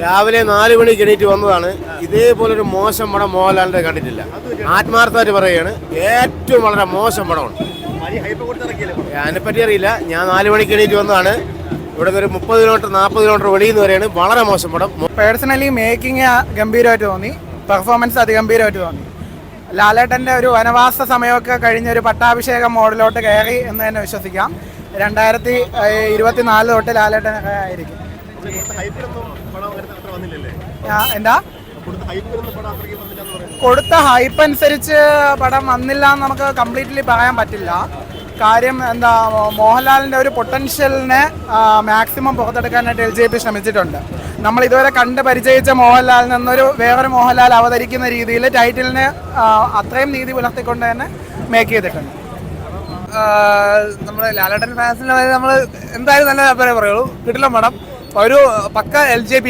രാവിലെ 4 മണിക്ക് എണീറ്റ് വന്നതാണ്. ഇതേപോലൊരു മോശം പടം മോഹൻലാലിന്റെ കണ്ടിട്ടില്ല. ആത്മാർത്ഥമായിട്ട് പറയുകയാണ്, ഏറ്റവും വളരെ മോശം പടമാണ്. അതിനെപ്പറ്റി അറിയില്ല. ഞാൻ 4 മണിക്ക് എണീറ്റ് വന്നതാണ്. ഇവിടെ ഒരു 30 കിലോമീറ്റർ 40 കിലോമീറ്റർ വെളിയിൽ നിന്ന് വരെയാണ്. വളരെ മോശം പടം. പേഴ്സണലി മേക്കിംഗ് ഗംഭീരമായിട്ട് തോന്നി, പെർഫോമൻസ് അതിഗംഭീരമായിട്ട് തോന്നി. ലാലേട്ടൻ്റെ ഒരു വനവാസ സമയമൊക്കെ കഴിഞ്ഞൊരു പട്ടാഭിഷേകം മോഡിലോട്ട് കയറി എന്ന് തന്നെ വിശ്വസിക്കാം. 2024 തൊട്ട് ലാലേട്ടനൊക്കെ ആയിരിക്കും. എന്താ കൊടുത്ത ഹൈപ്പ് അനുസരിച്ച് പടം വന്നില്ല എന്ന് നമുക്ക് കംപ്ലീറ്റ്ലി പറയാൻ പറ്റില്ല. കാര്യം എന്താ, മോഹൻലാലിൻ്റെ ഒരു പൊട്ടൻഷ്യലിനെ മാക്സിമം പുറത്തെടുക്കാനായിട്ട് LJP ശ്രമിച്ചിട്ടുണ്ട്. നമ്മൾ ഇതുവരെ കണ്ട് പരിചയിച്ച മോഹൻലാലിൽ നിന്നൊരു വേറൊരു മോഹൻലാൽ അവതരിക്കുന്ന രീതിയിൽ ടൈറ്റിലിനെ അത്രയും നീതി പുലർത്തിക്കൊണ്ട് തന്നെ മേക്ക് ചെയ്തിട്ടുണ്ട്. നമ്മുടെ ലാലേട്ടൻ ഫാൻസിന് നമ്മൾ എന്തായാലും നല്ല അഭിപ്രായം പറയുള്ളൂ. കിടിലം പടം, ഒരു പക്ക LJP